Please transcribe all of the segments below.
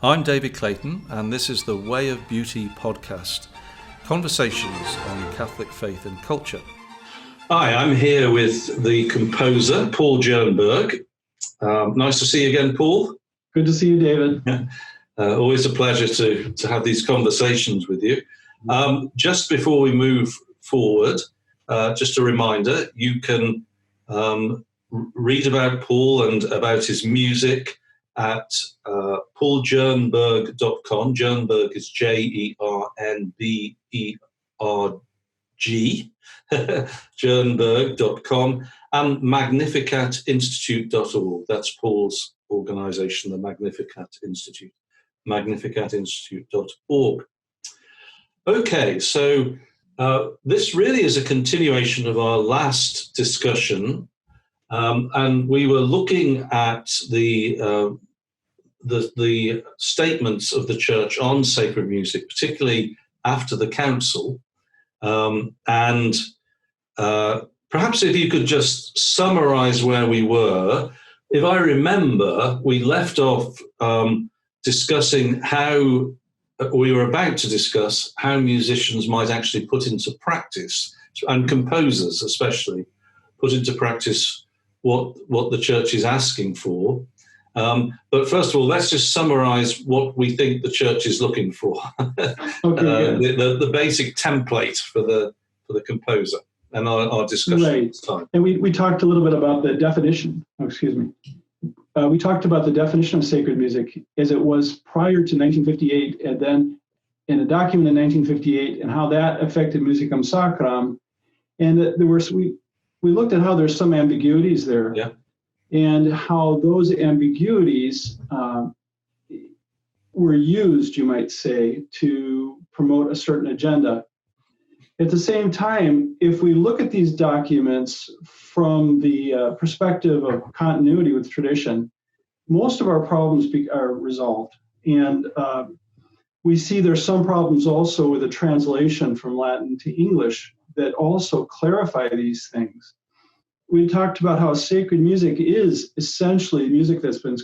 I'm David Clayton, and this is the Way of Beauty podcast, conversations on Catholic faith and culture. Hi, I'm here with the composer, Paul Jernberg. Nice to see you again, Paul. Good to see you, David. Always a pleasure to have these conversations with you. Just before we move forward, just a reminder, you can read about Paul and about his music at pauljernberg.com. Jernberg is Jernberg, Jernberg.com, and magnificatinstitute.org. That's Paul's organisation, the Magnificat Institute, magnificatinstitute.org. Okay, so this really is a continuation of our last discussion, and we were looking at the statements of the Church on sacred music, particularly after the Council, and perhaps if you could just summarise where we were. If I remember, we left off discussing how we were about to discuss how musicians might actually put into practice, and composers especially, put into practice what the Church is asking for. But first of all, let's just summarise what we think the Church is looking for. Okay, the basic template for the composer, and our discussion right. this time. And we talked a little bit about the definition. We talked about the definition of sacred music as it was prior to 1958, and then in a document in 1958, and how that affected Musicam Sacram. And we looked at how there's some ambiguities there. Yeah. And how those ambiguities were used, you might say, to promote a certain agenda. At the same time, if we look at these documents from the perspective of continuity with tradition, most of our problems are resolved. And we see there's some problems also with the translation from Latin to English that also clarify these things. We talked about how sacred music is essentially music that's been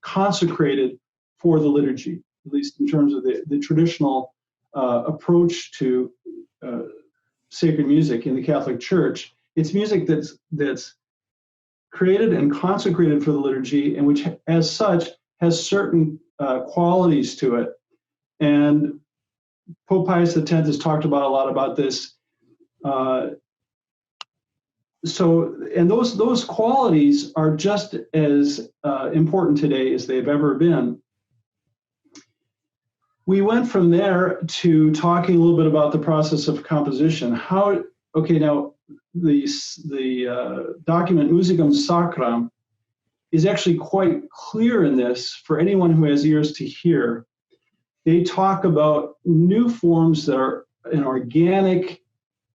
consecrated for the liturgy, at least in terms of the traditional approach to sacred music in the Catholic Church. It's music that's created and consecrated for the liturgy, and which, as such, has certain qualities to it. And Pope Pius X has talked about a lot about this. And those qualities are just as important today as they've ever been. We went from there to talking a little bit about the process of composition. Now the document Musicam Sacram is actually quite clear in this for anyone who has ears to hear. They talk about new forms that are an organic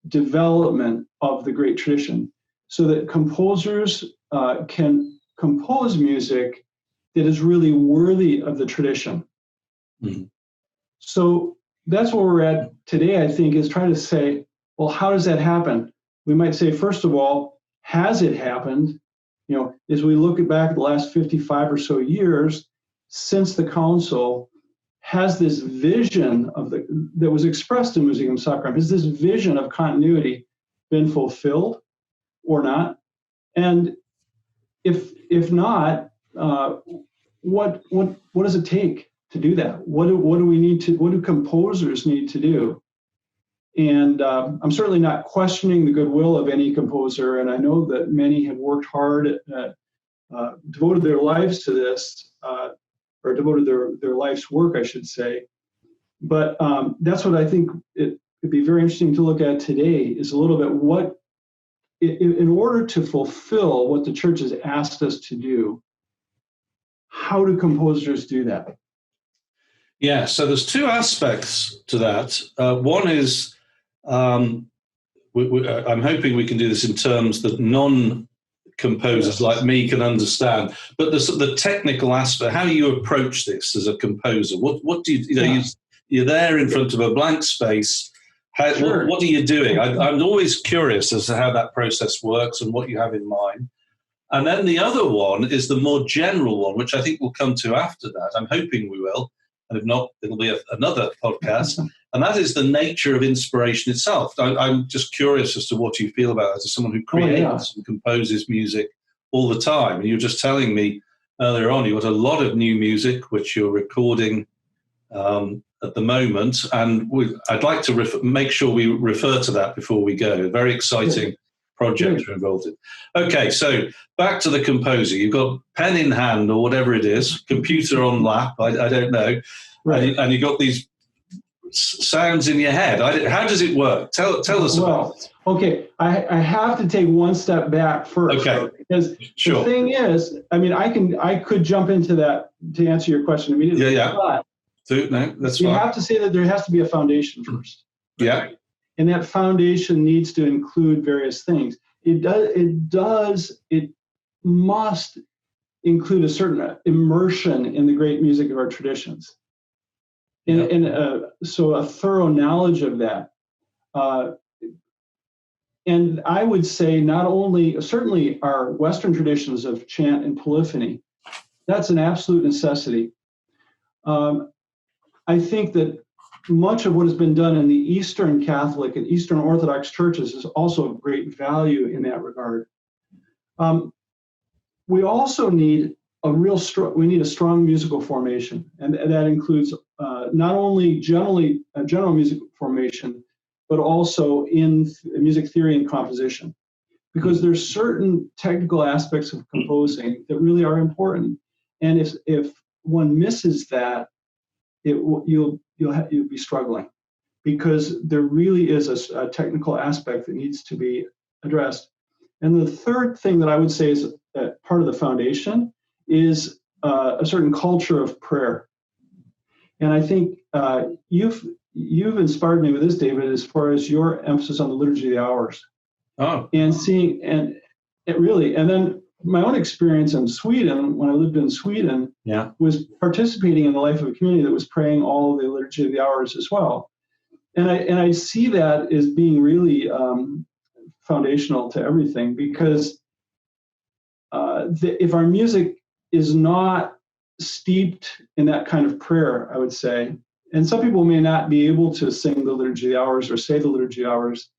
development of the great tradition, so that composers can compose music that is really worthy of the tradition. Mm-hmm. So that's where we're at today, I think, is trying to say, well, how does that happen? We might say, first of all, has it happened? As we look back at the last 55 or so years since the Council, has this vision that was expressed in Musicam Sacram, has this vision of continuity been fulfilled or not? And if not, what does it take to do that? What do composers need to do? And I'm certainly not questioning the goodwill of any composer, and I know that many have worked hard, devoted their lives to this, or devoted their life's work, I should say. But that's what I think it would be very interesting to look at today, is a little bit what, in order to fulfill what the Church has asked us to do, how do composers do that? Yeah, so there's two aspects to that. One is, I'm hoping we can do this in terms that non-composers like me can understand, but the technical aspect, how you approach this as a composer. What do you're there in front of a blank space. Sure. What are you doing? I'm always curious as to how that process works and what you have in mind. And then the other one is the more general one, which I think we'll come to after that. I'm hoping we will. And if not, it'll be another podcast. And that is the nature of inspiration itself. I'm just curious as to what you feel about it as someone who creates and composes music all the time. And you were just telling me earlier on, you've got a lot of new music, which you're recording at the moment. And I'd like to make sure we refer to that before we go. A very exciting project you're involved in. Okay, so back to the composer. You've got pen in hand or whatever it is, computer on lap, I don't know. Right. And you've got these sounds in your head. How does it work? Tell us about it. Okay, I have to take one step back first. Okay. Because the thing is, I mean, I could jump into that to answer your question immediately. Yeah. But no, that's you fine. have to say that there has to be a foundation first. Yeah. And that foundation needs to include various things. It must include a certain immersion in the great music of our traditions. So a thorough knowledge of that. And I would say certainly our Western traditions of chant and polyphony, that's an absolute necessity. I think that much of what has been done in the Eastern Catholic and Eastern Orthodox churches is also of great value in that regard. We also need a strong musical formation, and that includes not only general music formation, but also in music theory and composition, because there's certain technical aspects of composing that really are important, and if one misses that, you'll be struggling, because there really is a technical aspect that needs to be addressed. And the third thing that I would say is part of the foundation is a certain culture of prayer. And I think you've inspired me with this, David, as far as your emphasis on the Liturgy of the Hours. Oh. And seeing, and it really, and then my own experience in Sweden, when I lived in Sweden, was participating in the life of a community that was praying all of the Liturgy of the Hours as well. And I see that as being really foundational to everything, because if our music is not steeped in that kind of prayer, I would say, and some people may not be able to sing the Liturgy of the Hours or say the Liturgy of the Hours,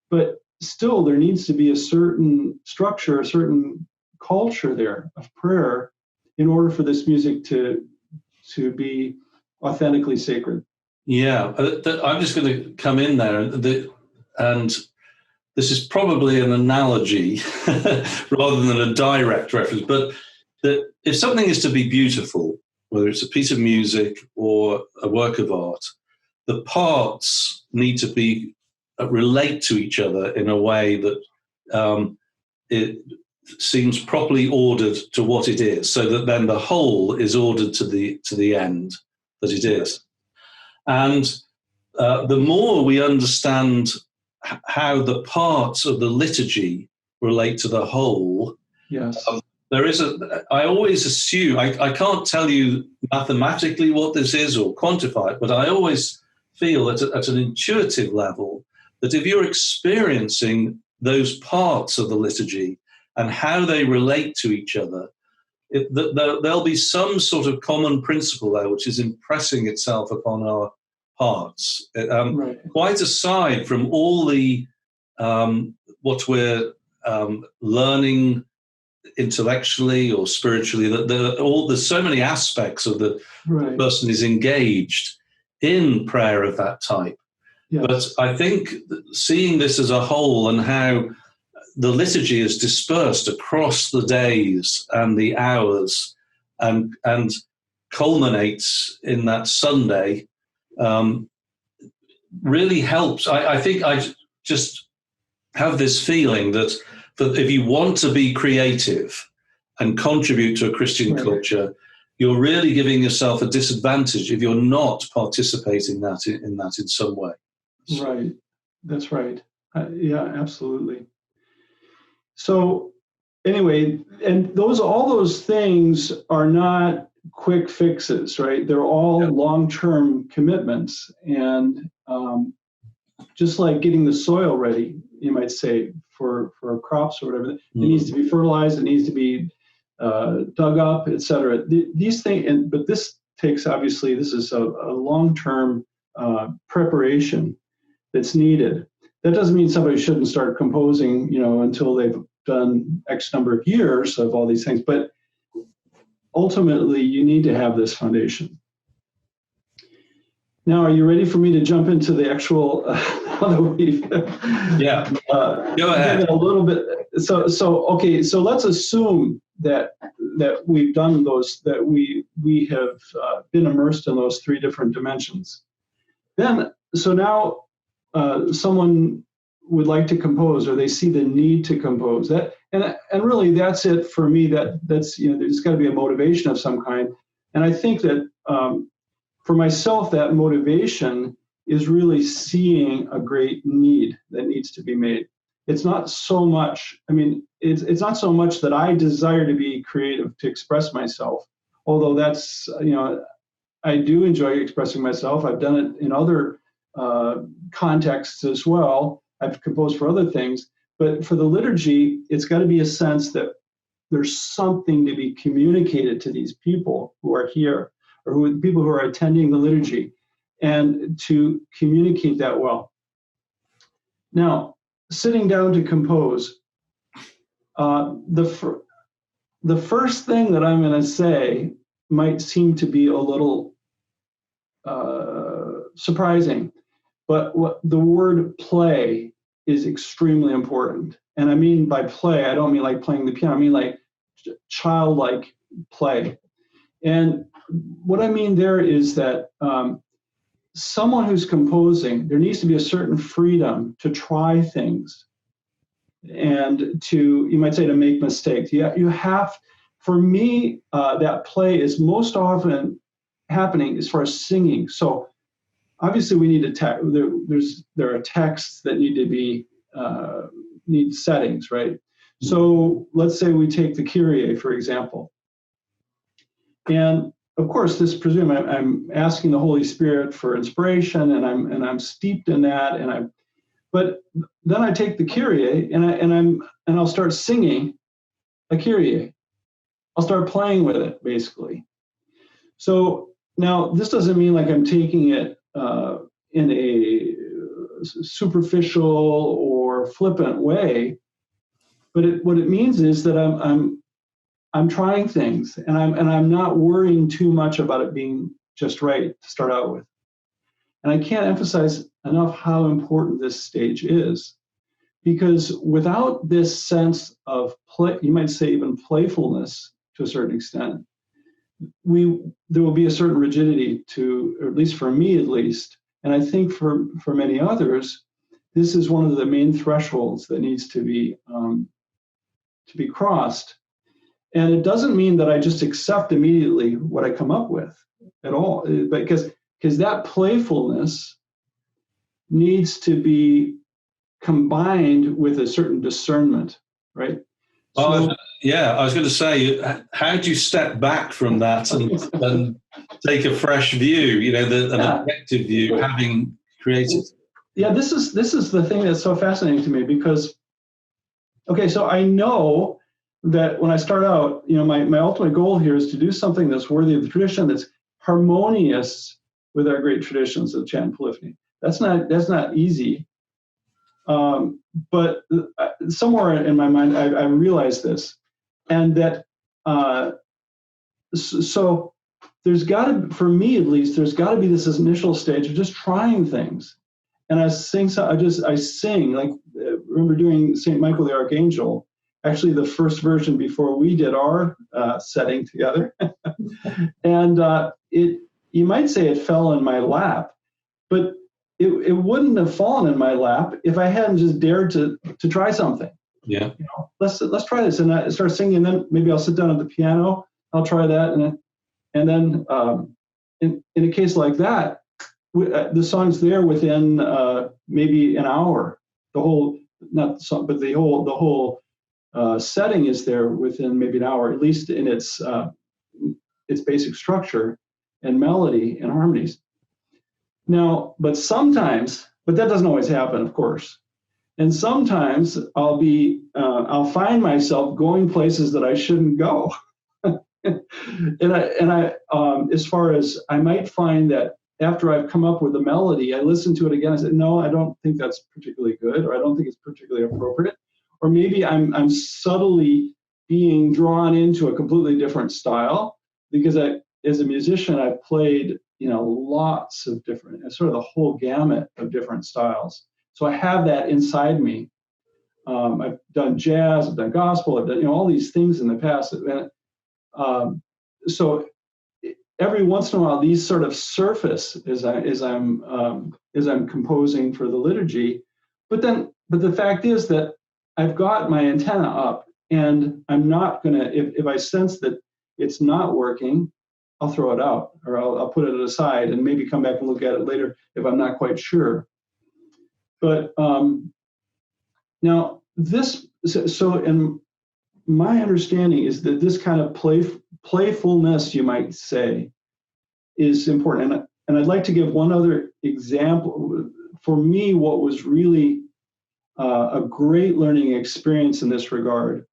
but still there needs to be a certain structure, a certain culture there of prayer in order for this music to be authentically sacred. Yeah, I'm just going to come in there, and this is probably an analogy rather than a direct reference, but that if something is to be beautiful, whether it's a piece of music or a work of art, the parts need to relate to each other in a way that it seems properly ordered to what it is, so that then the whole is ordered to the end that it is. And the more we understand how the parts of the liturgy relate to the whole, I always assume, I can't tell you mathematically what this is or quantify it, but I always feel at an intuitive level that if you're experiencing those parts of the liturgy and how they relate to each other, there'll be some sort of common principle there which is impressing itself upon our hearts. Quite aside from all the what we're learning intellectually or spiritually, there's so many aspects of the person is engaged in prayer of that type. Yes. But I think seeing this as a whole and how the liturgy is dispersed across the days and the hours and culminates in that Sunday really helps. I think I just have this feeling that if you want to be creative and contribute to a Christian culture, you're really giving yourself a disadvantage if you're not participating in that in some way. Right. That's right. Yeah, absolutely. So anyway, and all those things are not quick fixes, right? They're all long-term commitments. And just like getting the soil ready, you might say, for crops or whatever. It needs to be fertilized. It needs to be dug up, etc. These things, but this takes, obviously, this is a long-term preparation that's needed. That doesn't mean somebody shouldn't start composing, until they've done X number of years of all these things. But ultimately, you need to have this foundation. Now, are you ready for me to jump into the actual? Yeah. Go ahead. A little bit. Okay. So let's assume that we've done those. That we have been immersed in those three different dimensions. Then, so now someone would like to compose, or they see the need to compose. And really, that's it for me. That's there's got to be a motivation of some kind. And I think that. For myself, that motivation is really seeing a great need that needs to be made. It's not so much, it's not so much that I desire to be creative, to express myself, although that's, I do enjoy expressing myself. I've done it in other contexts as well. I've composed for other things, but for the liturgy, it's got to be a sense that there's something to be communicated to these people who are here, or people who are attending the liturgy, and to communicate that well. Now, sitting down to compose, the first thing that I'm going to say might seem to be a little surprising, but what the word play is extremely important. And I mean by play, I don't mean like playing the piano, I mean like childlike play. And what I mean there is that someone who's composing, there needs to be a certain freedom to try things and to, you might say, to make mistakes. You have, for me, that play is most often happening as far as singing. So obviously we need there are texts that need to be, need settings, right? So let's say we take the Kyrie, for example. And of course, this presume I'm asking the Holy Spirit for inspiration, and I'm steeped in that, but then I take the Kyrie and I'll start singing a Kyrie. I'll start playing with it, basically. So now this doesn't mean like I'm taking it in a superficial or flippant way, but what it means is that I'm trying things, and I'm not worrying too much about it being just right to start out with. And I can't emphasize enough how important this stage is, because without this sense of play, you might say even playfulness to a certain extent, there will be a certain rigidity to, or at least for me at least, and I think for many others, this is one of the main thresholds that needs to be crossed. And it doesn't mean that I just accept immediately what I come up with at all, because that playfulness needs to be combined with a certain discernment, right? I was going to say, how do you step back from that and take a fresh view, an objective view, having created? Yeah, this is the thing that's so fascinating to me, because, okay, so I know that when I start out, my ultimate goal here is to do something that's worthy of the tradition, that's harmonious with our great traditions of chant and polyphony. That's not easy, but somewhere in my mind, I realized this, and that so there's got to, for me at least, there's got to be this initial stage of just trying things, and I sing. Like remember doing Saint Michael the Archangel. Actually, the first version before we did our setting together. And you might say it fell in my lap, but it wouldn't have fallen in my lap if I hadn't just dared to try something. Yeah. Let's try this. And I start singing, and then maybe I'll sit down at the piano, I'll try that. And then in a case like that, the song's there within maybe an hour. The whole setting is there within maybe an hour, at least in its basic structure and melody and harmonies. Now, but that doesn't always happen, of course. And sometimes I'll find myself going places that I shouldn't go. and I as far as I might find that after I've come up with a melody, I listen to it again. I said, no, I don't think that's particularly good, or I don't think it's particularly appropriate. Or maybe I'm subtly being drawn into a completely different style, because as a musician, I've played, lots of different, sort of the whole gamut of different styles. So I have that inside me. I've done jazz, I've done gospel, I've done all these things in the past. So every once in a while, these sort of surface as I'm composing for the liturgy. But the fact is that I've got my antenna up, and I'm not gonna. If I sense that it's not working, I'll throw it out, or I'll put it aside and maybe come back and look at it later if I'm not quite sure. But now this, so in my understanding is that this kind of playfulness, you might say, is important. And I'd like to give one other example. For me, what was really a great learning experience in this regard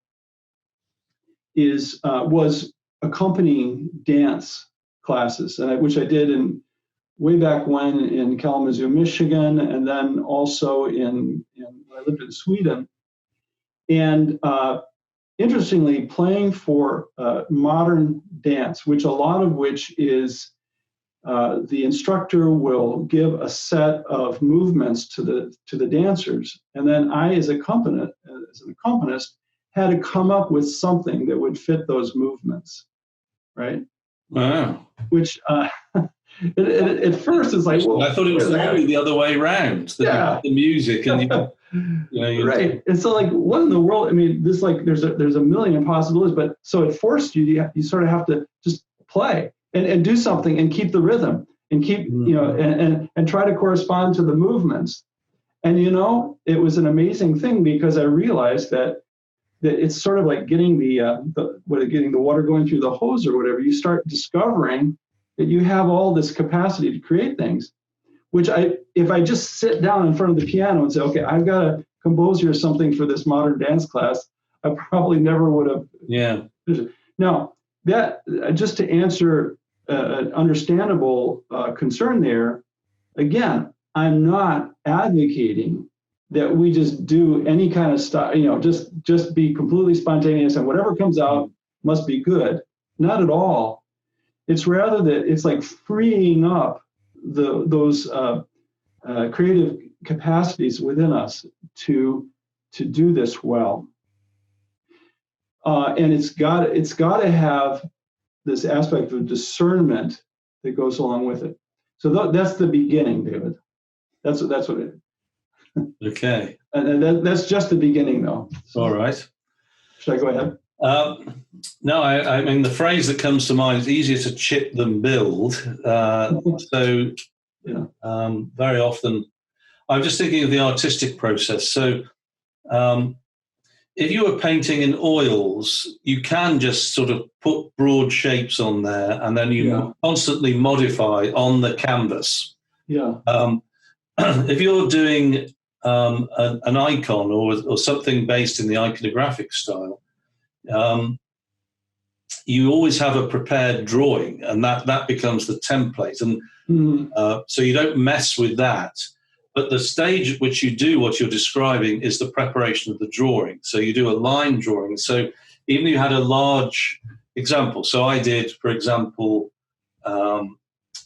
was accompanying dance classes, which I did way back when in Kalamazoo, Michigan, and then also when I lived in Sweden. And interestingly, playing for modern dance, which a lot of which is the instructor will give a set of movements to the dancers, and then I, as an accompanist, had to come up with something that would fit those movements, right? Wow. Which at first is like, well, I thought it was only the other way around. Yeah. The music and right. And so, like, what in the world? I mean, this, like, there's a million possibilities, but so it forced you sort of have to just play and do something and keep the rhythm and keep, and try to correspond to the movements. And, it was an amazing thing, because I realized that it's sort of like getting getting the water going through the hose or whatever. You start discovering that you have all this capacity to create things, which if I just sit down in front of the piano and say, okay, I've got to compose here something for this modern dance class, I probably never would have. Yeah. Now, that just to answer an understandable concern there, again, I'm not advocating that we just do any kind of stuff, just be completely spontaneous and whatever comes out must be good. Not at all. It's rather that it's like freeing up those creative capacities within us to do this well. And it's got to have this aspect of discernment that goes along with it. So that's the beginning, David. That's what it is. Okay. And that's just the beginning, though. So, all right. Should I go ahead? No, I mean, the phrase that comes to mind is easier to chip than build. So very often, I'm just thinking of the artistic process. So if you were painting in oils, you can just sort of put broad shapes on there, and then you constantly modify on the canvas. Yeah. If you're doing an icon or something based in the iconographic style, you always have a prepared drawing, and that becomes the template. And so you don't mess with that. But the stage at which you do what you're describing is the preparation of the drawing. So you do a line drawing. So even if you had a large example, so I did, for example,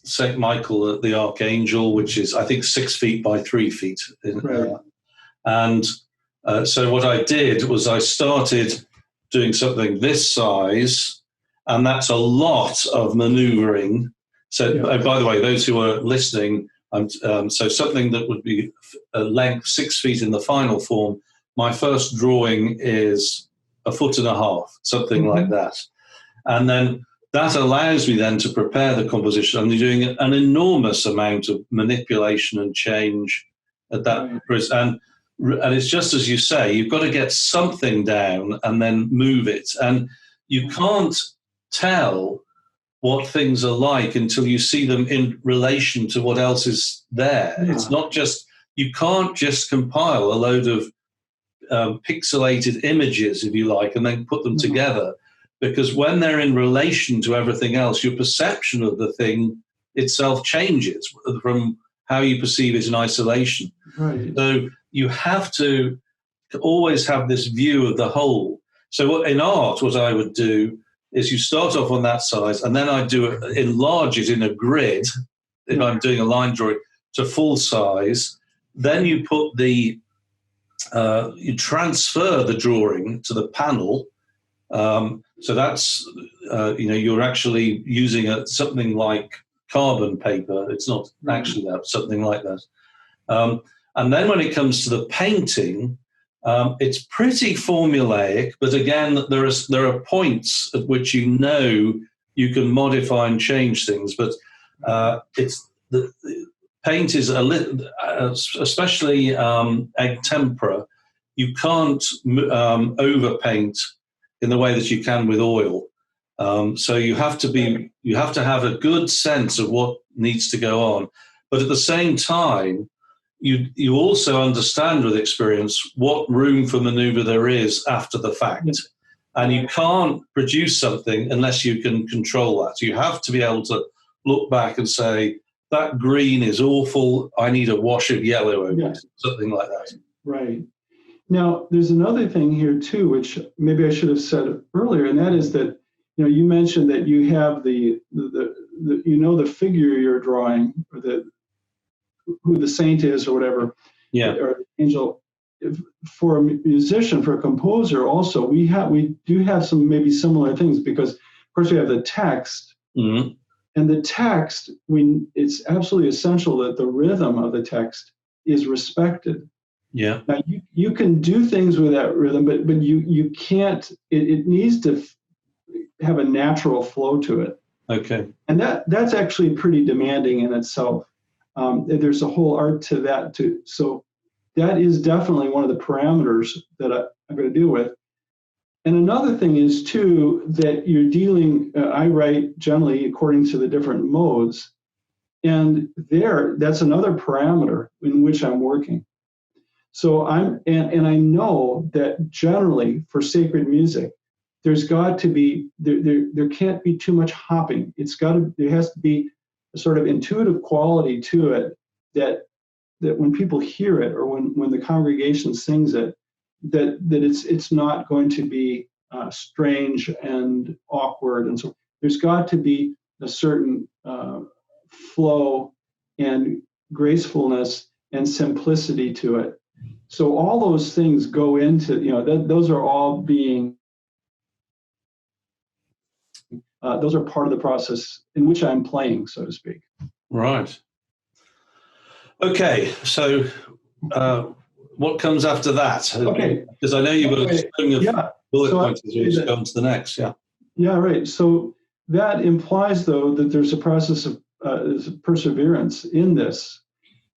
St. Michael the Archangel, which is, I think, 6 feet by 3 feet. And so what I did was I started doing something this size, and that's a lot of maneuvering. So, by the way, those who are listening, so something that would be a length 6 feet in the final form, my first drawing is 1.5 feet, something like that. And then that allows me then to prepare the composition. I'm doing an enormous amount of manipulation and change at that. And it's just as you say, you've got to get something down and then move it. And you can't tell what things are like until you see them in relation to what else is there. It's not just you can't just compile a load of pixelated images, if you like, and then put them together, because when they're in relation to everything else, your perception of the thing itself changes from how you perceive it in isolation. Right. So you have to always have this view of the whole. So in art, what I would do is you start off on that size, and then I do enlarge it in a grid, if I'm doing a line drawing, to full size. Then you put you transfer the drawing to the panel. So that's, you're actually using something like carbon paper. It's not actually that, something like that. And then when it comes to the painting, it's pretty formulaic, but again, there are points at which you can modify and change things. But the paint is a little, especially egg tempera. You can't overpaint in the way that you can with oil. So you have to have a good sense of what needs to go on, but at the same time, you also understand with experience what room for maneuver there is after the fact. And you can't produce something unless you can control that. You have to be able to look back and say, that green is awful, I need a wash of yellow over it, something like that. Right. Now, there's another thing here too, which maybe I should have said earlier, and that is that, you mentioned that you have the figure you're drawing, or who the saint is or whatever, or the angel. For a musician, for a composer also, we do have some maybe similar things, because of course we have the text, and the text, it's absolutely essential that the rhythm of the text is respected. Yeah. Now you can do things with that rhythm, but you can't. It needs to have a natural flow to it. Okay. And that's actually pretty demanding in itself. There's a whole art to that too. So that is definitely one of the parameters that I'm going to deal with. And another thing is too that you're dealing. I write generally according to the different modes, and that's another parameter in which I'm working. So and I know that generally for sacred music, there's got to be there can't be too much hopping. There has to be a sort of intuitive quality to it that when people hear it, or when the congregation sings it, that it's not going to be strange and awkward. And so there's got to be a certain flow and gracefulness and simplicity to it. So all those things go into, those are all being, those are part of the process in which I'm playing, so to speak. Right. Okay, so what comes after that? Okay. Because I know you've got a string of bullet points as we go on to the next, Yeah, right. So that implies, though, that there's a process of perseverance in this,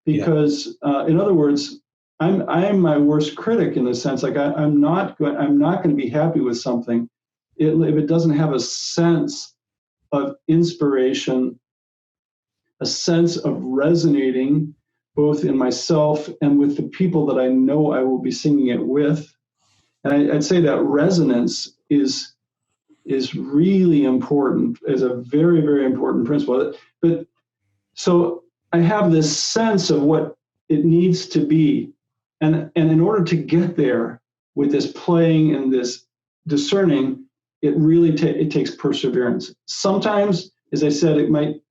because, in other words, I'm my worst critic in the sense, like I'm not going to be happy with something if it doesn't have a sense of inspiration, a sense of resonating both in myself and with the people that I know I will be singing it with. And I'd say that resonance is really important, is a very, very important principle. But so I have this sense of what it needs to be. And in order to get there with this playing and this discerning, it really it takes perseverance. Sometimes, as I said, it might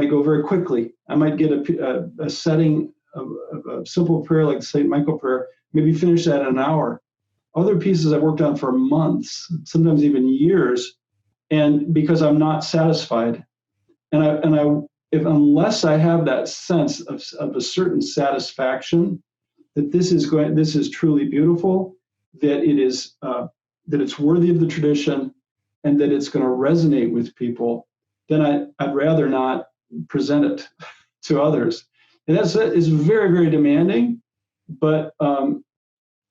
go very quickly. I might get a setting of a simple prayer like the St. Michael prayer, maybe finish that in an hour. Other pieces I've worked on for months, sometimes even years, and because I'm not satisfied. Unless I have that sense of a certain satisfaction that this is truly beautiful, that it's worthy of the tradition, and that it's going to resonate with people, then I'd rather not present it to others. And it's very, very demanding, but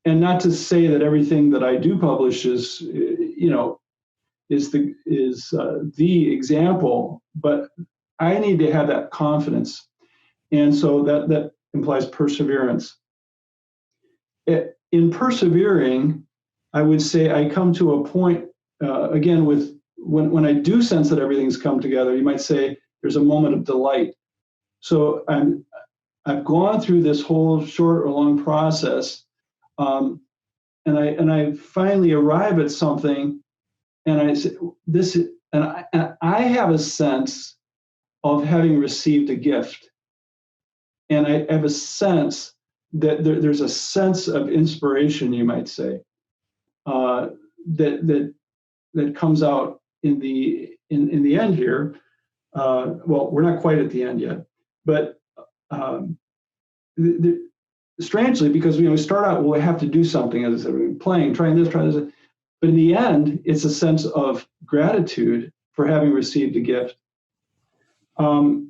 and not to say that everything that I do publish is the example, but I need to have that confidence. And so that implies perseverance. In persevering, I would say I come to a point, again, with when I do sense that everything's come together, you might say there's a moment of delight. So I've gone through this whole short or long process, and I finally arrive at something, and I say I have a sense of having received a gift, and I have a sense that there's a sense of inspiration, you might say, that comes out in the end here. Well, we're not quite at the end yet, but strangely, because we start out, well, I have to do something, as I said, playing, trying this, but in the end, it's a sense of gratitude for having received a gift. Now,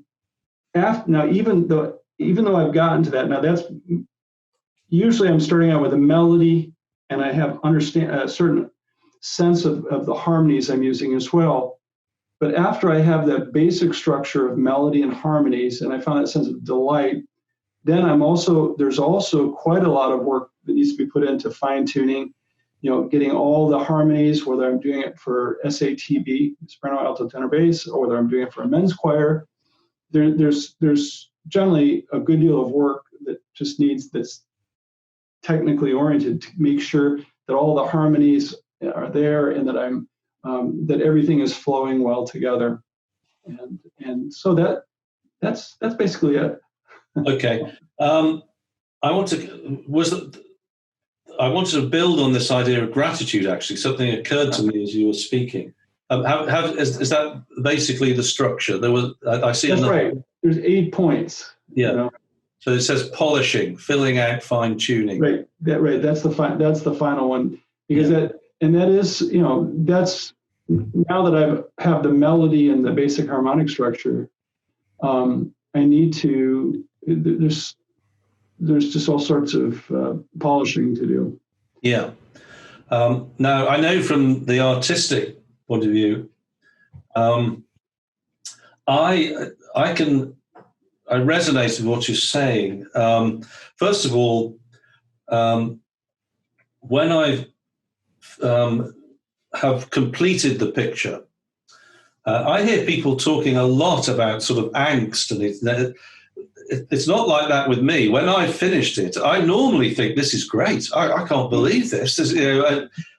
even though I've gotten to that, now that's usually I'm starting out with a melody, and I have a certain sense of the harmonies I'm using as well. But after I have that basic structure of melody and harmonies, and I found that sense of delight, then there's also quite a lot of work that needs to be put into fine tuning, getting all the harmonies, whether I'm doing it for SATB, soprano, alto, tenor, bass, or whether I'm doing it for a men's choir. There's generally a good deal of work that just needs this technically oriented to make sure that all the harmonies are there and that that everything is flowing well together, and so that's basically it. Okay, I wanted to build on this idea of gratitude. Actually, something occurred to me as you were speaking. Is that basically the structure? I see. That's right. There's 8 points. Yeah. So it says polishing, filling out, fine tuning. Right. That's the final one, because that is that's now that I have the melody and the basic harmonic structure. I need to. There's just all sorts of polishing to do. Yeah. Now I know from the artistic point of view, I resonate with what you're saying. First of all, when I have completed the picture, I hear people talking a lot about sort of angst, and it's not like that with me. When I finished it, I normally think, this is great. I can't believe this.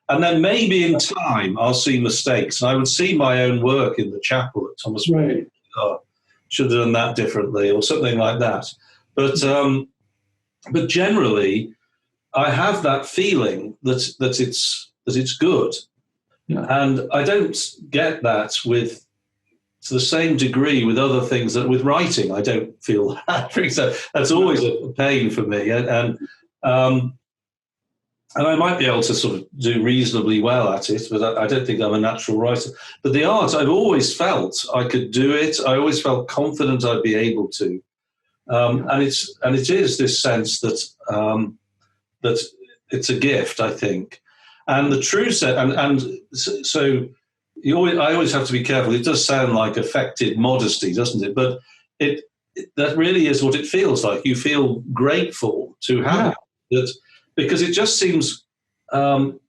And then maybe in time I'll see mistakes, and I would see my own work in the chapel at Thomas. Right. Should have done that differently, or something like that. But generally, I have that feeling that it's good, and I don't get that to the same degree with other things. That with writing, I don't feel that. So that's always a pain for me, and I might be able to sort of do reasonably well at it, but I don't think I'm a natural writer. But the art, I've always felt I could do it. I always felt confident I'd be able to. And it is this sense that it's a gift, I think. And the true set, so I always have to be careful. It does sound like affected modesty, doesn't it? But that really is what it feels like. You feel grateful to have it. Because it just seems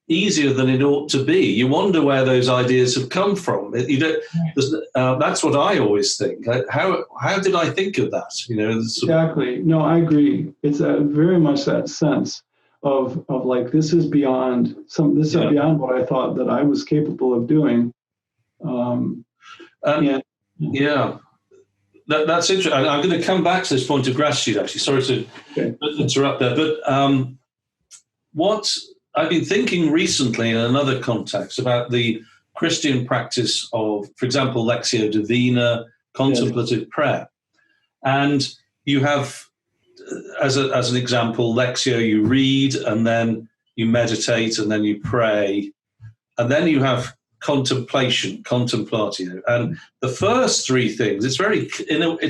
easier than it ought to be. You wonder where those ideas have come from. That's what I always think. How did I think of that? Exactly. No, I agree. It's very much that sense of like, this is beyond beyond what I thought that I was capable of doing. Yeah. That's interesting. I'm going to come back to this point of gratitude, actually. Sorry to interrupt there. But what I've been thinking recently in another context about the Christian practice of, for example, Lectio Divina, contemplative prayer. And you have, as an example, Lectio, you read, and then you meditate, and then you pray. And then you have contemplation, contemplatio. And the first three things, it's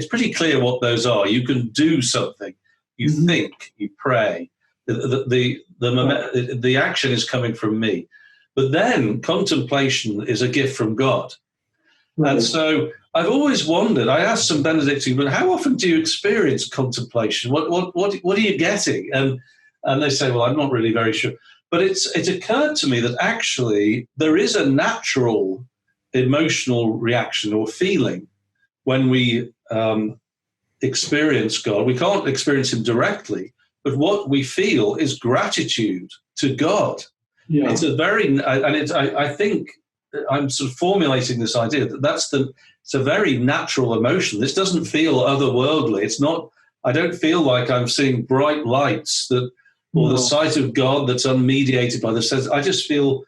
pretty clear what those are. You can do something. You think, you pray. The action is coming from me. But then contemplation is a gift from God. Right. And so I've always wondered, I asked some Benedictine, but how often do you experience contemplation? What are you getting? And they say, well, I'm not really very sure. But it occurred to me that actually there is a natural emotional reaction or feeling when we experience God. We can't experience him directly, but what we feel is gratitude to God. Yeah. It's I think I'm sort of formulating this idea that it's a very natural emotion. This doesn't feel otherworldly. It's not, I don't feel like I'm seeing bright lights or the sight of God that's unmediated by the sense. I just feel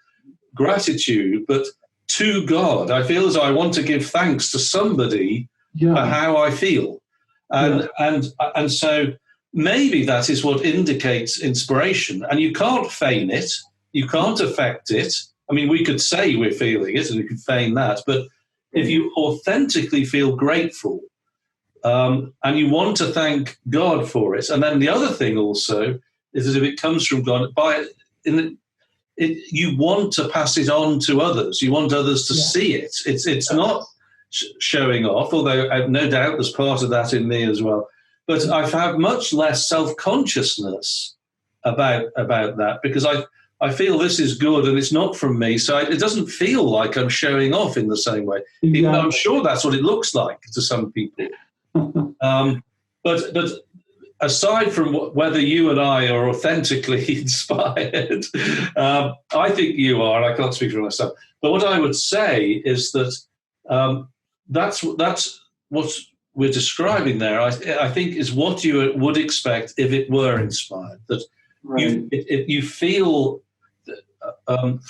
gratitude, but to God. I feel as though I want to give thanks to somebody for how I feel. And so maybe that is what indicates inspiration. And you can't feign it. You can't affect it. I mean, we could say we're feeling it and we could feign that. But if you authentically feel grateful and you want to thank God for it, and then the other thing also is that if it comes from God, you want to pass it on to others. You want others to see it. It's not showing off, although I've no doubt there's part of that in me as well. But I've had much less self-consciousness about that because I feel this is good and it's not from me. So it doesn't feel like I'm showing off in the same way. Exactly. Even though I'm sure that's what it looks like to some people. But aside from whether you and I are authentically inspired, I think you are, and I can't speak for myself. But what I would say is that that's what we're describing there, I think, is what you would expect if it were inspired. That you feel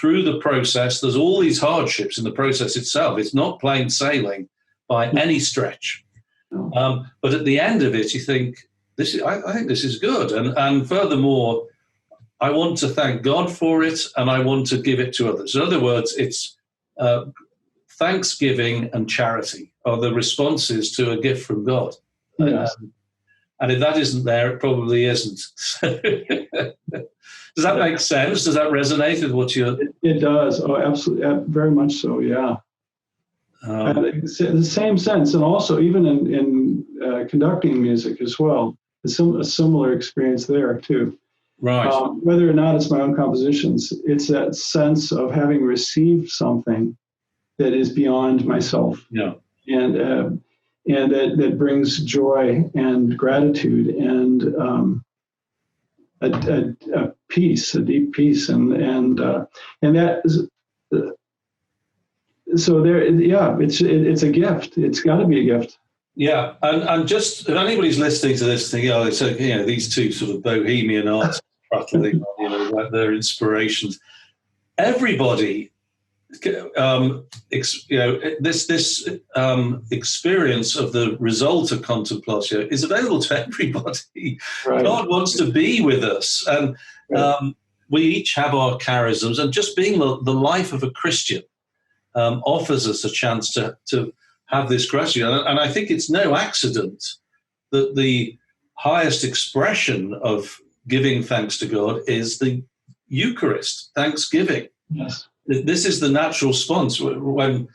through the process, there's all these hardships in the process itself. It's not plain sailing by any stretch. But at the end of it, you think, I think this is good. And furthermore, I want to thank God for it, and I want to give it to others. In other words, it's thanksgiving and charity are the responses to a gift from God. Yes. And if that isn't there, it probably isn't. Does that make sense? Does that resonate with what you're... It does. Oh, absolutely. Very much so, yeah. The same sense, and also even in conducting music as well, a similar experience there too. Right. Whether or not it's my own compositions, it's that sense of having received something that is beyond myself. Yeah. And that brings joy and gratitude and a peace, a deep peace, and that is. So there, it's a gift. It's got to be a gift. Yeah, and just if anybody's listening to this, thinking, oh, it's these two sort of bohemian artists prattling, like their inspirations. Everybody, this experience of the result of contemplatio is available to everybody. Right. God wants to be with us, and we each have our charisms, and just being the life of a Christian offers us a chance to have this gratitude. And I think it's no accident that the highest expression of giving thanks to God is the Eucharist, thanksgiving. Yes. This is the natural response. When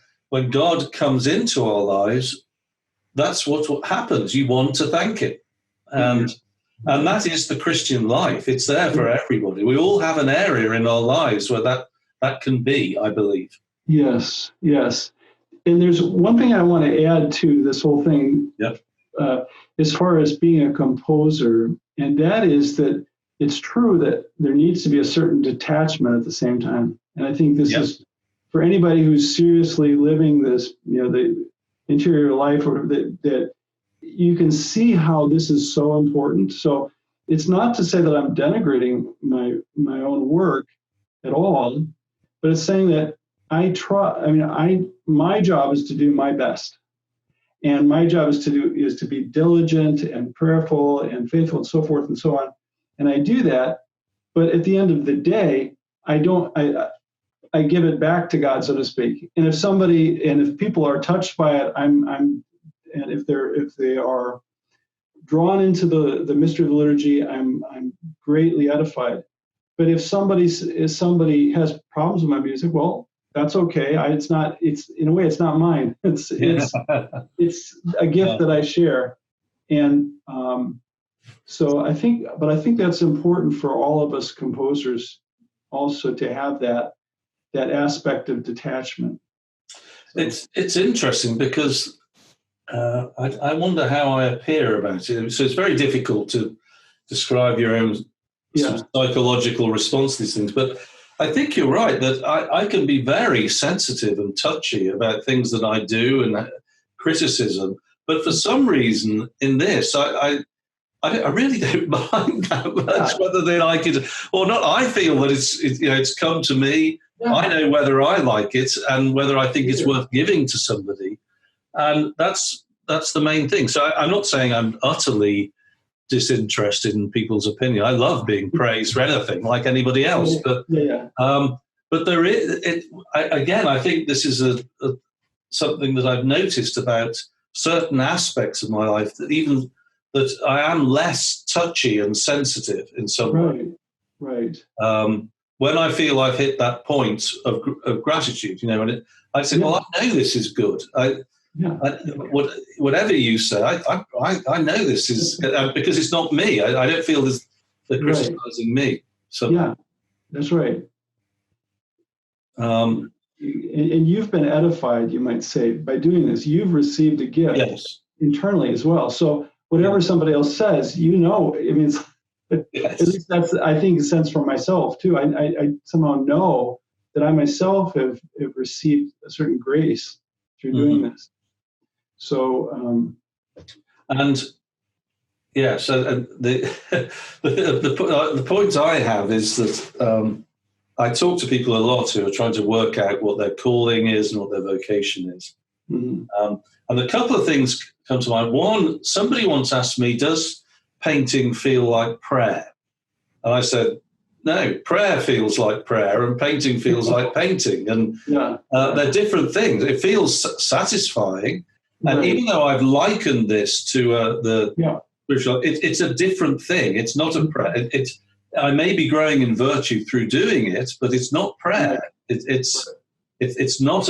God comes into our lives, that's what happens. You want to thank him. And that is the Christian life. It's there for everybody. We all have an area in our lives where that can be, I believe. Yes. And there's one thing I want to add to this whole thing, as far as being a composer, and that is that it's true that there needs to be a certain detachment at the same time. And I think this is for anybody who's seriously living this, the interior life, or that you can see how this is so important. So it's not to say that I'm denigrating my own work at all, but it's saying that my job is to do my best, and my job is to be diligent and prayerful and faithful and so forth and so on, and I do that. But at the end of the day, I give it back to God, so to speak. And if people are touched by it, and if they are drawn into the mystery of the liturgy, I'm greatly edified. But if somebody has problems with my music, well, that's okay. It's not. It's in a way, it's not mine. It's a gift that I share, and so I think that's important for all of us composers, also to have that aspect of detachment. So. It's interesting because I wonder how I appear about it. So it's very difficult to describe your own sort of psychological response to these things, but I think you're right that I can be very sensitive and touchy about things that I do and criticism. But for some reason in this, I really don't mind that much, whether they like it or not. I feel that it's come to me. Yeah. I know whether I like it and whether I think it's worth giving to somebody, and that's the main thing. So I'm not saying I'm utterly disinterested in people's opinion. I love being praised for anything, like anybody else. But there is I think this is something that I've noticed about certain aspects of my life, that I am less touchy and sensitive in some way. Right. When I feel I've hit that point of gratitude, and I say, well, I know this is good. Whatever you say, I know this is because it's not me. I don't feel they're criticizing me. So that's right. And you've been edified, you might say, by doing this. You've received a gift internally as well. So whatever somebody else says, I mean, at least that's, I think, a sense for myself too. I somehow know that I myself have received a certain grace through doing this. So, so the point I have is that I talk to people a lot who are trying to work out what their calling is and what their vocation is. And a couple of things come to mind. One, somebody once asked me, does painting feel like prayer? And I said, no, prayer feels like prayer and painting feels like painting. And they're different things. It feels satisfying. And even though I've likened this to the spiritual, it's a different thing. It's not a prayer. I may be growing in virtue through doing it, but it's not prayer. It's not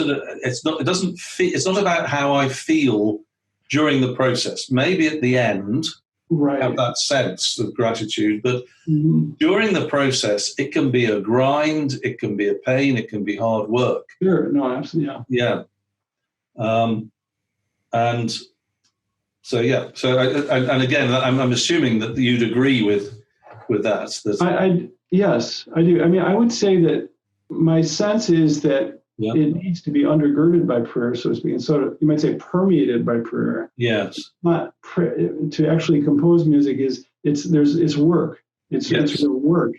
about how I feel during the process. Maybe at the end, have that sense of gratitude, but during the process, it can be a grind, it can be a pain, it can be hard work. Sure, no, absolutely, and so and again, I'm assuming that you'd agree with that. Yes, I do. I mean, I would say that my sense is that it needs to be undergirded by prayer, so to speak, and sort of, you might say, permeated by prayer. Yes. Not to actually compose music it's work. It's real work,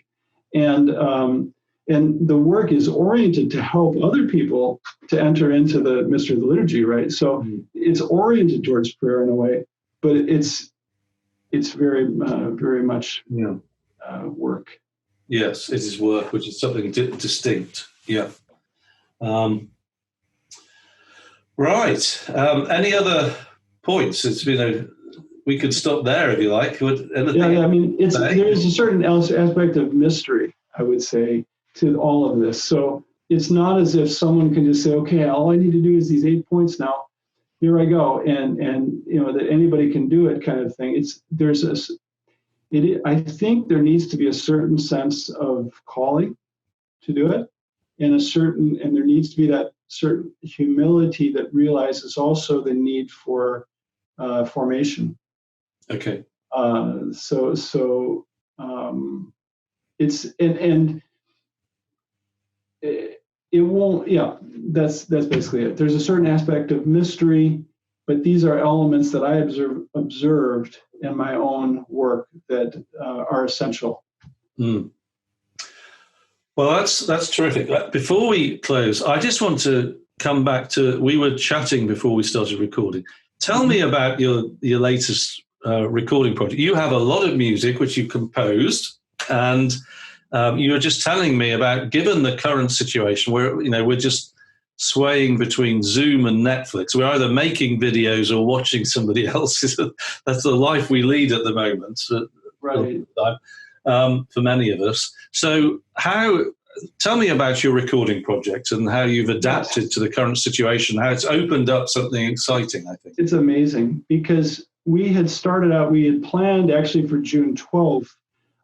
and the work is oriented to help other people to enter into the mystery of the liturgy, right? So it's oriented towards prayer in a way, but it's very very much work. Yes, it is work, which is something distinct. Yeah. Right. Any other points? We could stop there if you like. I mean, there is a certain aspect of mystery, I would say, to all of this. So it's not as if someone can just say, okay, all I need to do is these 8 points now. Here I go, and that anybody can do it, kind of thing. I think there needs to be a certain sense of calling to do it, and there needs to be that certain humility that realizes also the need for formation. Okay. It's and it won't. Yeah, that's basically it. There's a certain aspect of mystery, but these are elements that I observed in my own work that are essential. Well, that's terrific. Before we close, I just want to come back to, we were chatting before we started recording. Tell me about your latest recording project. You have a lot of music which you composed, and you were just telling me about, given the current situation where we're just swaying between Zoom and Netflix. We're either making videos or watching somebody else's. That's the life we lead at the moment. Right. For many of us. So how tell me about your recording project and how you've adapted to the current situation, how it's opened up something exciting, I think. It's amazing because we had planned actually for June 12th,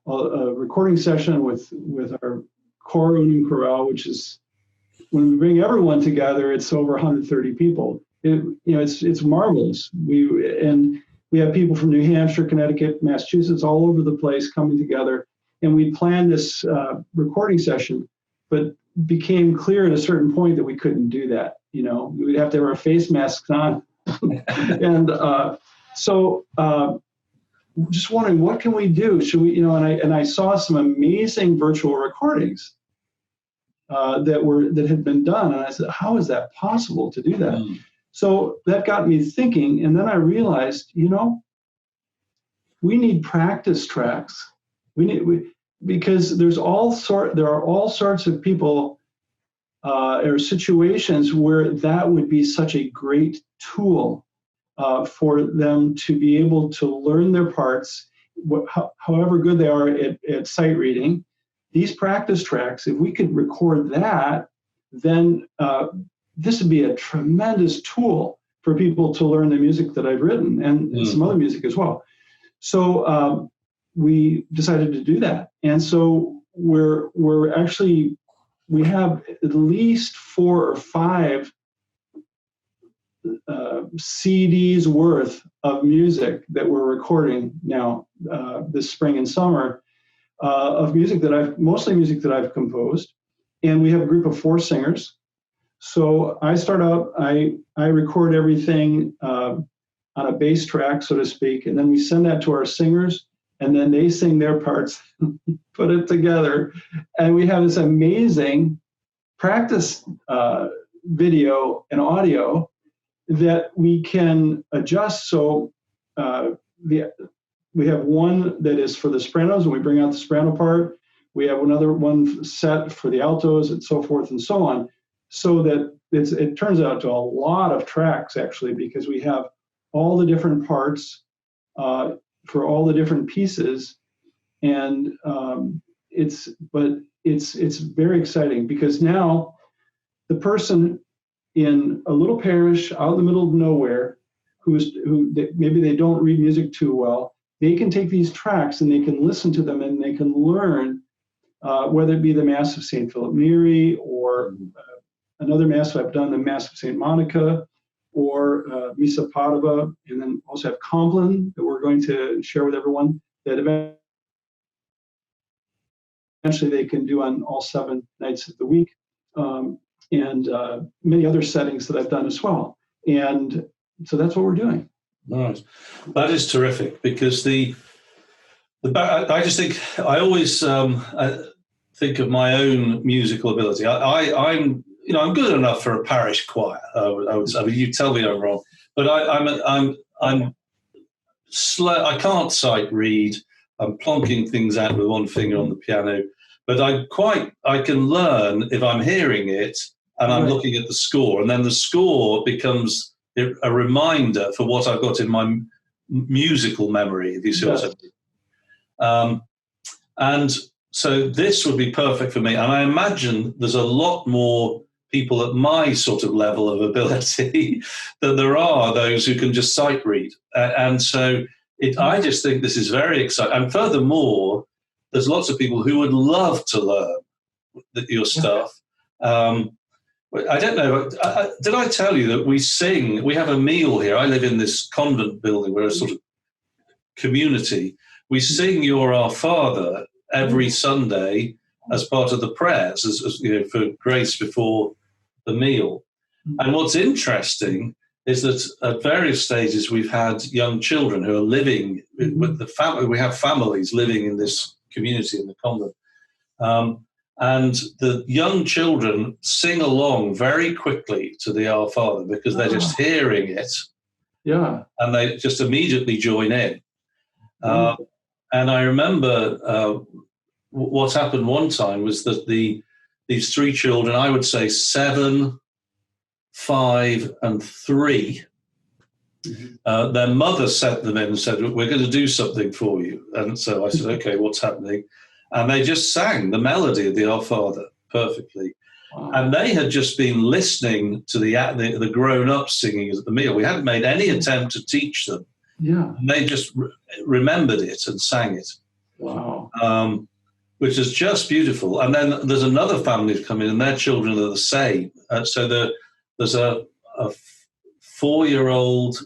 a recording session with our Cor Unum Chorale, which is, when we bring everyone together, it's over 130 people. It's marvelous. We have people from New Hampshire, Connecticut, Massachusetts, all over the place coming together. And we planned this recording session, but became clear at a certain point that we couldn't do that. We would have to have our face masks on. And so just wondering, what can we do? Should we, and I saw some amazing virtual recordings that had been done. And I said, how is that possible to do that? Mm. So that got me thinking. And then I realized, we need practice tracks. Because there are all sorts of people or situations where that would be such a great tool for them to be able to learn their parts, however good they are at sight reading. These practice tracks, if we could record that, then this would be a tremendous tool for people to learn the music that I've written and some other music as well. So we decided to do that. And so we have at least 4 or 5 CDs worth of music that we're recording now this spring and summer of mostly music that I've composed. And we have a group of 4 singers. So I start out, I record everything on a bass track, so to speak, and then we send that to our singers, and then they sing their parts, put it together, and we have this amazing practice video and audio that we can adjust. So we have one that is for the sopranos, and we bring out the soprano part. We have another one set for the altos, and so forth and so on, so that it turns out to a lot of tracks, actually, because we have all the different parts for all the different pieces, and it's very exciting because now the person in a little parish out in the middle of nowhere who maybe they don't read music too well, they can take these tracks and they can listen to them and they can learn whether it be the Mass of St. Philip Neri or another Mass I've done, the Mass of St. Monica, or Missa Padova, and then also have Compline that we're going to share with everyone that eventually they can do on all 7 nights of the week, and many other settings that I've done as well. And so that's what we're doing. Nice. That is terrific, because I just think, I always think of my own musical ability. I'm good enough for a parish choir. I would say. I mean, you tell me I'm wrong, but I'm slow. I can't sight read. I'm plonking things out with one finger on the piano, but I can learn if I'm hearing it and I'm looking at the score, and then the score becomes a reminder for what I've got in my musical memory, if you see what I mean. And so this would be perfect for me. And I imagine there's a lot more people at my sort of level of ability than there are those who can just sight read. And so I just think this is very exciting. And furthermore, there's lots of people who would love to learn your stuff. I don't know, did I tell you that we have a meal here? I live in this convent building. We're a sort of community. We sing You're Our Father every Sunday as part of the prayers, as for grace before the meal. And what's interesting is that at various stages we've had young children who are living with the family. We have families living in this community in the convent. And the young children sing along very quickly to the Our Father because they're just hearing it. Yeah. And they just immediately join in. And I remember what happened one time was that these 3 children, I would say 7, 5, and 3, their mother sent them in and said, we're going to do something for you. And so I said, okay, what's happening? And they just sang the melody of the Our Father. perfectly. Wow. And they had just been listening to the grown-ups singing at the meal. We hadn't made any attempt to teach them. Yeah. And they just remembered it and sang it. Wow. Which is just beautiful. And then there's another family who's come in, and their children are the same. So there's a 4-year-old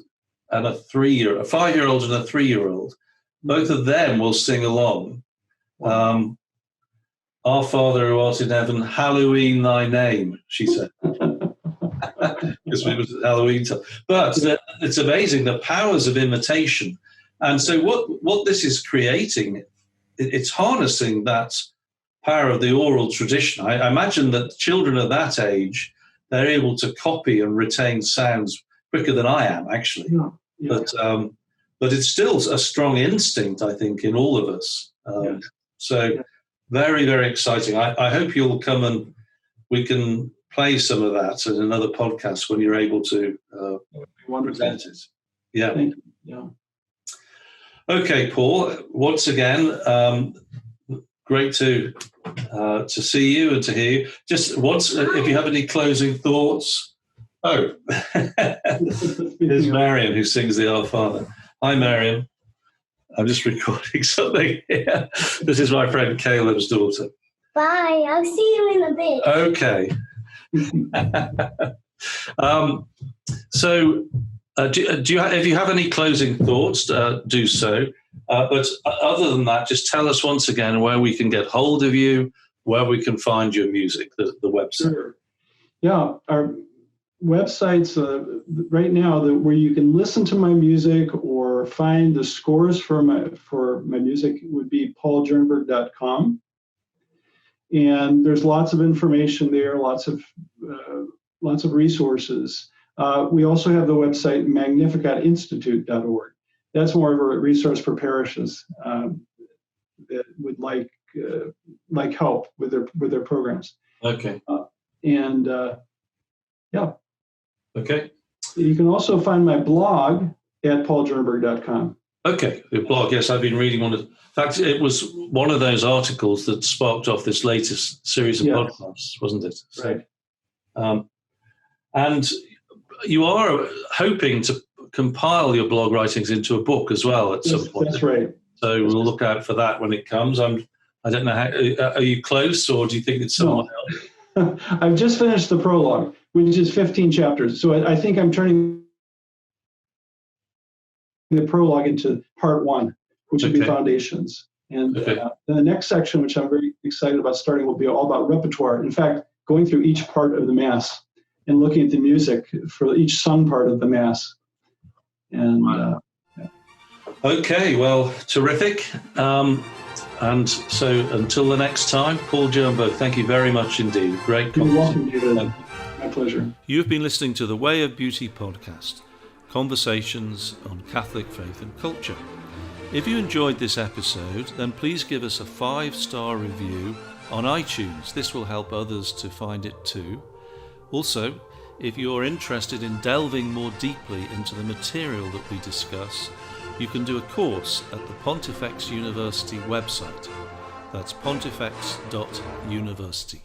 and a 5-year-old and a 3-year-old. Both of them will sing along. Wow. Our Father who art in heaven, halloween thy name, she said. Because it was Halloween time. But it's amazing, the powers of imitation. And so what this is creating, it's harnessing that power of the oral tradition. I imagine that children at that age, they're able to copy and retain sounds quicker than I am, actually. Yeah. Yeah. But it's still a strong instinct, I think, in all of us. Very, very exciting. I hope you'll come and we can play some of that in another podcast when you're able to present it. Yeah. Thank you. Yeah. Okay, Paul. Once again, great to see you and to hear you. Just once, if you have any closing thoughts. Oh, here's Mariam who sings the Our Father. Hi, Mariam. I'm just recording something here. This is my friend Caleb's daughter. Bye. I'll see you in a bit. Okay. If you have any closing thoughts, do so. But other than that, just tell us once again where we can get hold of you, where we can find your music, the website. Sure. Yeah, our websites right now where you can listen to my music or find the scores for my music would be pauljernberg.com. And there's lots of information there, lots of resources. We also have the website magnificatinstitute.org. That's more of a resource for parishes that would like help with their programs. Okay. Okay. You can also find my blog at pauljernberg.com. Okay, the blog. Yes, I've been reading one of. In fact, it was one of those articles that sparked off this latest series of podcasts, wasn't it? Right. And you are hoping to compile your blog writings into a book as well at some point. That's right. So we'll look out for that when it comes. I don't know how. Are you close, or do you think it's someone else? I've just finished the prologue, which is 15 chapters. So I think I'm turning the prologue into part 1, which would be foundations. And then the next section, which I'm very excited about starting, will be all about repertoire. In fact, going through each part of the Mass and looking at the music for each sung part of the Mass. And Okay, well, terrific. And so until the next time, Paul Jernberg, thank you very much indeed. Great conversation. You're welcome, my pleasure. You've been listening to the Way of Beauty podcast, conversations on Catholic faith and culture. If you enjoyed this episode, then please give us a 5-star review on iTunes. This will help others to find it too. Also, if you're interested in delving more deeply into the material that we discuss, you can do a course at the Pontifex University website. That's pontifex.university.